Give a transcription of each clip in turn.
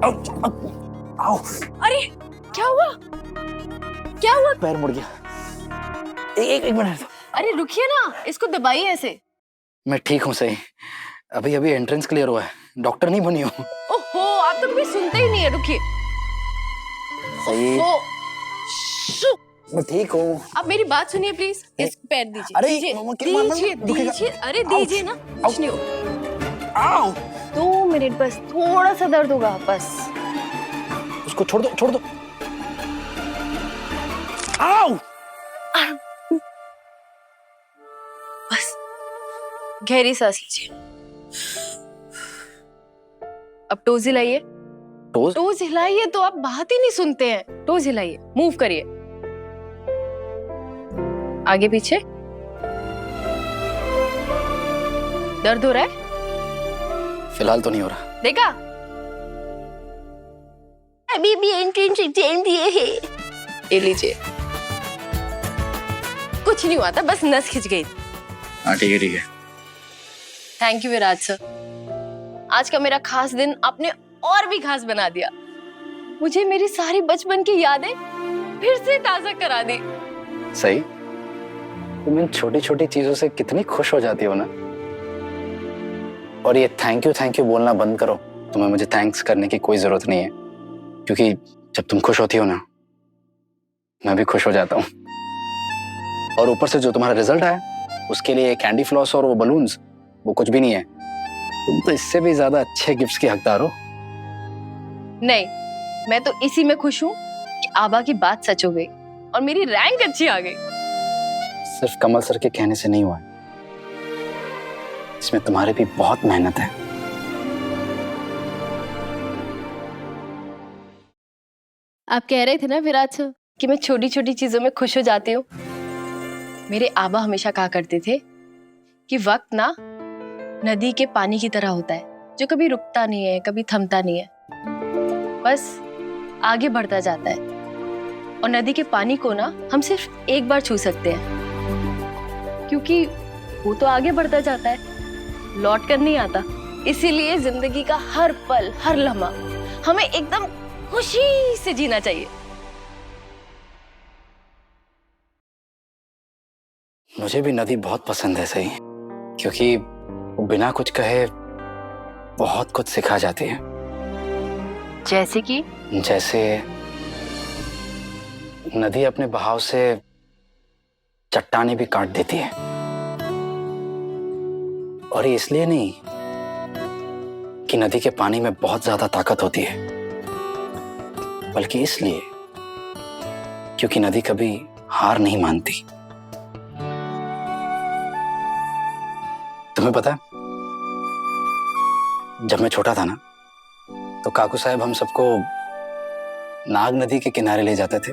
आओ। अरे क्या हुआ? क्या हुआ? पैर मुड़ गया। एक मिनट। अरे रुकिए ना, इसको दबाइए ऐसे। मैं ठीक हूँ सही, अभी अभी एंट्रेंस क्लियर हुआ है, डॉक्टर नहीं बनी हूँ। ओहो, आप तो कभी सुनते ही नहीं है। रुकिए। सही। ओहो, मैं ठीक हूँ। आप मेरी बात सुनिए प्लीज। इसको पैर दीजिए। अरे, दीजिए मम्मा, क्या मारना? दीजिए दुखेगा। दीजिए। अरे दीजिए ना, कुछ नहीं होगा। आओ। 2 मिनट बस, थोड़ा सा दर्द होगा बस। उसको छोड़ दो, छोड़ दो। आओ। बस गहरी सांस लीजिए। अब टोज हिलाइए। टोज? टोज हिलाइए तो आप बात ही नहीं सुनते हैं। टोज हिलाइए, मूव करिए आगे पीछे। दर्द हो रहा है? फिलहाल तो नहीं हो रहा। देखा, अभी भी एंट्रेंस एग्जाम दिए है। ये लीजिए। कुछ नहीं हुआ था, बस नस खिंच गई। हाँ ठीक है ठीक है। थैंक यू विराज सर, आज का मेरा खास दिन आपने और भी खास बना दिया। मुझे मेरी सारी बचपन की यादें फिर से ताजा करा दी। सही, तुम इन छोटी छोटी चीजों से कितनी खुश हो जाती हो ना। और ये थैंक यू बोलना बंद करो। तुम्हें मुझे थैंक्स करने की कोई जरूरत नहीं है, क्योंकि जब तुम खुश होती हो ना, मैं भी खुश हो जाता हूँ। और ऊपर से जो तुम्हारा रिजल्ट आया, उसके लिए कैंडी फ्लॉस और वो बलून्स, वो कुछ भी नहीं है। तुम तो इससे भी ज्यादा अच्छे गिफ्ट्स की हकदार हो। नहीं, मैं तो इसी में खुश हूँ कि आबा की बात सच हो गई और मेरी रैंक अच्छी आ गई। सिर्फ कमल सर के कहने से नहीं हुआ, इसमें तुम्हारी भी बहुत मेहनत है। आप कह रहे थे ना विराज सर कि मैं छोटी छोटी चीजों में खुश हो जाती हूँ। मेरे आबा हमेशा कहा करते थे कि वक्त ना नदी के पानी की तरह होता है, जो कभी रुकता नहीं है, कभी थमता नहीं है, बस आगे बढ़ता जाता है। और नदी के पानी को ना हम सिर्फ एक बार छू सकते हैं, क्योंकि वो तो आगे बढ़ता जाता है, लौट कर नहीं आता। इसीलिए जिंदगी का हर पल, हर लम्हा हमें एकदम खुशी से जीना चाहिए। मुझे भी नदी बहुत पसंद है सही, क्योंकि वो बिना कुछ कहे बहुत कुछ सिखा जाती है। जैसे कि? जैसे नदी अपने बहाव से चट्टानें भी काट देती है, और ये इसलिए नहीं कि नदी के पानी में बहुत ज्यादा ताकत होती है, बल्कि इसलिए क्योंकि नदी कभी हार नहीं मानती। तुम्हें पता है, जब मैं छोटा था ना, तो काकू साहब हम सबको नाग नदी के किनारे ले जाते थे।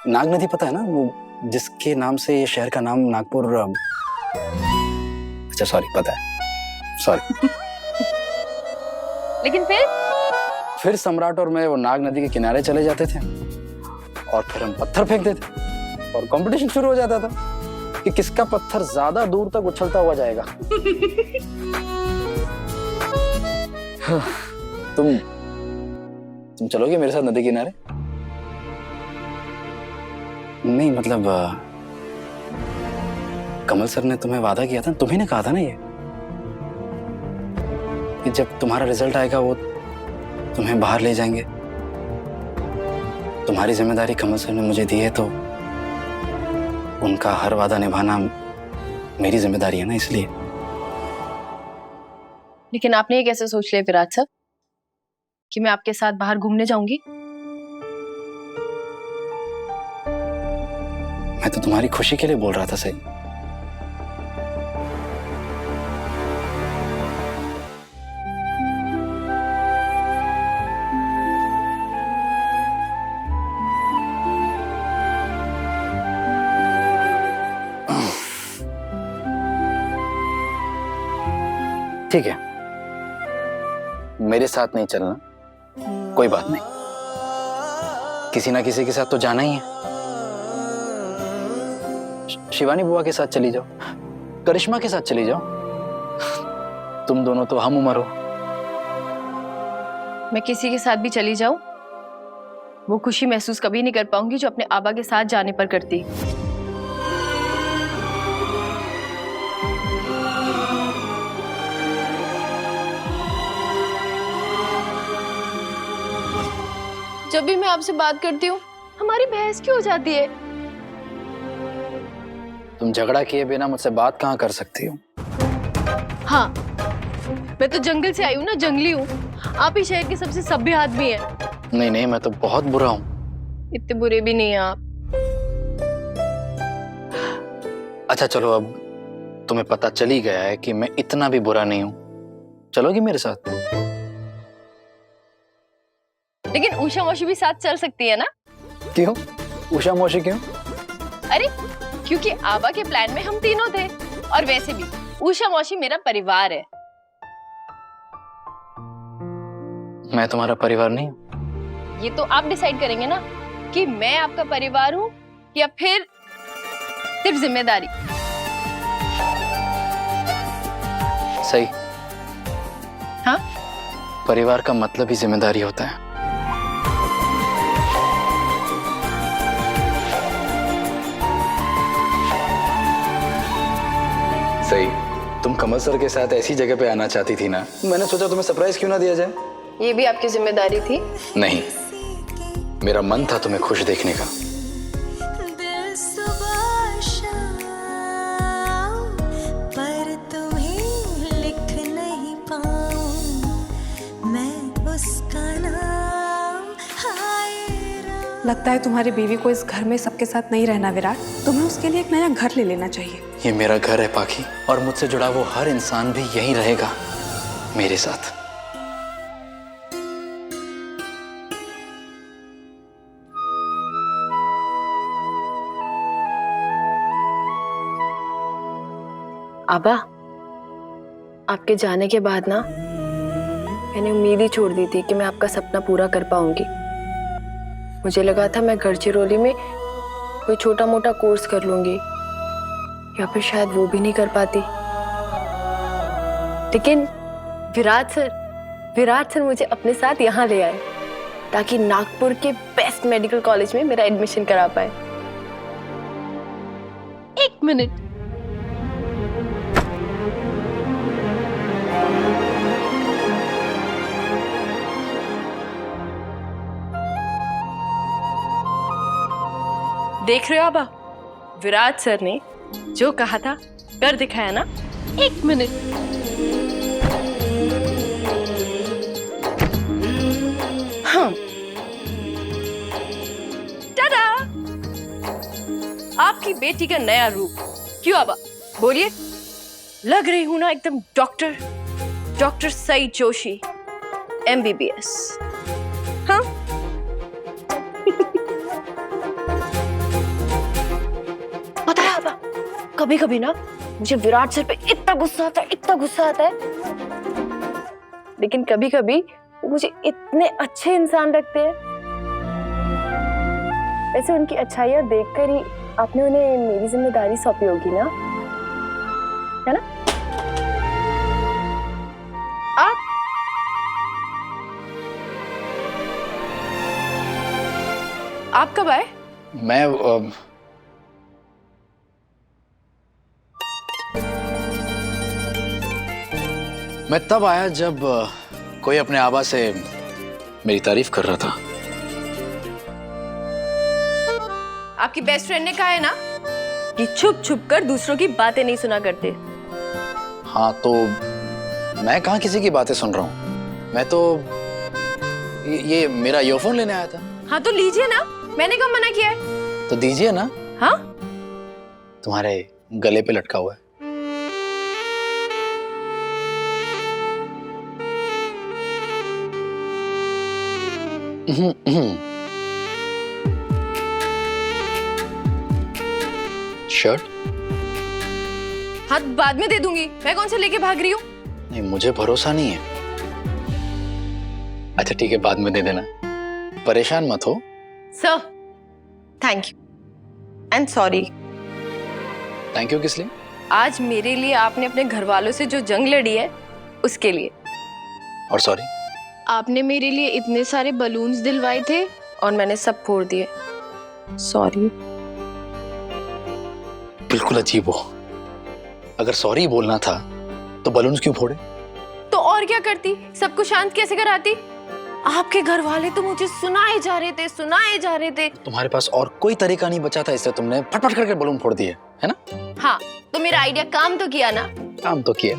नाग नदी पता है ना, वो जिसके नाम से ये शहर का नाम नागपुर। अच्छा सॉरी, पता है, सॉरी। लेकिन फिर सम्राट और मैं वो नाग नदी के किनारे चले जाते थे, और फिर हम पत्थर फेंकते थे, और कंपटीशन शुरू हो जाता था कि किसका पत्थर ज्यादा दूर तक उछलता हुआ जाएगा। तुम चलोगे मेरे साथ नदी किनारे? नहीं मतलब कमल सर ने तुम्हें वादा किया था, तुम्ही ने कहा था ना ये कि जब तुम्हारा रिजल्ट आएगा वो तुम्हें बाहर ले जाएंगे। तुम्हारी जिम्मेदारी कमल सर ने मुझे दी है, तो उनका हर वादा निभाना मेरी जिम्मेदारी है ना, इसलिए। लेकिन आपने ये कैसे सोच लिया विराज सर कि मैं आपके साथ बाहर घूमने जाऊंगी? मैं तो तुम्हारी खुशी के लिए बोल रहा था सही। ठीक है, मेरे साथ नहीं चलना, कोई बात नहीं, किसी ना किसी के साथ तो जाना ही है। शिवानी बुआ के साथ चली जाओ, करिश्मा के साथ चली जाओ, तुम दोनों तो हम उम्र हो। मैं किसी के साथ भी चली जाऊं, वो खुशी महसूस कभी नहीं कर पाऊंगी जो अपने आबा के साथ जाने पर करती। जब भी मैं आपसे बात करती हूँ हमारी बहस क्यों हो जाती है? तुम झगड़ा किए बिना मुझसे बात कहाँ कर सकती हो? हाँ, मैं तो जंगल से आई हूँ ना, जंगली हूँ। आप ही शहर के सबसे सभ्य आदमी हैं। नहीं नहीं, मैं तो बहुत बुरा हूँ। इतने बुरे भी नहीं हैं आप। अच्छा चलो, अब तुम्हें पता चल ही गया है कि मैं इतना भी बुरा नहीं हूँ। चलोगी मेरे साथ? लेकिन उषा मौसी भी साथ चल सकती है ना? क्यों? उषा मौसी क्यों? अरे क्योंकि आबा के प्लान में हम तीनों थे, और वैसे भी उषा मौसी मेरा परिवार है। मैं तुम्हारा परिवार नहीं हूँ? ये तो आप डिसाइड करेंगे ना कि मैं आपका परिवार हूँ या फिर सिर्फ जिम्मेदारी। सही। हाँ, परिवार का मतलब ही जिम्मेदारी होता है। सही। तुम कमल सर के साथ ऐसी जगह पे आना चाहती थी ना, मैंने सोचा तुम्हें सरप्राइज क्यों ना दिया जाए। ये भी आपकी जिम्मेदारी थी? नहीं, मेरा मन था तुम्हें खुश देखने का। पर तुम्हें लिख नहीं पाऊं मैं उसका नाम। लगता है तुम्हारी बीवी को इस घर में सबके साथ नहीं रहना विराट। तुम्हें उसके लिए एक नया घर ले लेना चाहिए। ये मेरा घर है पाखी, और मुझसे जुड़ा वो हर इंसान भी यहीं रहेगा मेरे साथ। आबा, आपके जाने के बाद ना मैंने उम्मीद ही छोड़ दी थी कि मैं आपका सपना पूरा कर पाऊंगी। मुझे लगा था मैं गढ़चिरौली में कोई छोटा मोटा कोर्स कर लूंगी, या फिर शायद वो भी नहीं कर पाती। लेकिन विराट सर मुझे अपने साथ यहाँ ले आए ताकि नागपुर के बेस्ट मेडिकल कॉलेज में मेरा एडमिशन करा पाए। एक मिनट, देख रहे हो आबा, विराट सर ने जो कहा था कर दिखाया ना। एक मिनट, हाँ, टाटा, आपकी बेटी का नया रूप। क्यों आबा, बोलिए, लग रही हूं ना एकदम डॉक्टर सईद जोशी, MBBS। हाँ पता है आबा, कभी कभी ना मुझे विराट सर पे इतना गुस्सा आता है, लेकिन कभी कभी वो मुझे इतने अच्छे इंसान लगते हैं। वैसे उनकी अच्छाइयाँ देखकर ही आपने उन्हें मेरी जिम्मेदारी सौंपी होगी ना, है ना? आप कब आए? मैं तब आया जब कोई अपने आबा से मेरी तारीफ कर रहा था। आपकी बेस्ट फ्रेंड ने कहा है ना कि छुप छुप कर दूसरों की बातें नहीं सुना करते। हाँ, तो मैं कहाँ किसी की बातें सुन रहा हूँ। मैं तो ये मेरा ईयरफोन लेने आया था। हाँ तो लीजिए ना, मैंने कब मना किया है? तो दीजिए ना। हाँ, तुम्हारे गले पे लटका हुआ है। शर्ट? हाँ बाद में दे दूंगी, मैं कौन से लेके भाग रही हूँ? नहीं, मुझे भरोसा नहीं है। अच्छा ठीक है, बाद में दे देना, परेशान मत हो। Sir, thank you and sorry. Thank you किस लिए? आज मेरे लिए आपने अपने घर वालों से जो जंग लड़ी है उसके लिए। और सॉरी? आपने मेरे लिए इतने सारे बलून्स दिलवाए थे और मैंने सब फोड़ दिए। सॉरी। बिल्कुल अजीब हो। अगर सॉरी बोलना था तो बलून्स क्यों फोड़े? तो और क्या करती, सबको शांत कैसे कराती? आपके घर वाले तो मुझे सुनाए जा रहे थे। तुम्हारे पास और कोई तरीका नहीं बचा था, इससे तुमने फटफट करके बलून फोड़ दिए, है ना? हाँ, तो मेरा आइडिया काम तो किया ना। काम तो किया।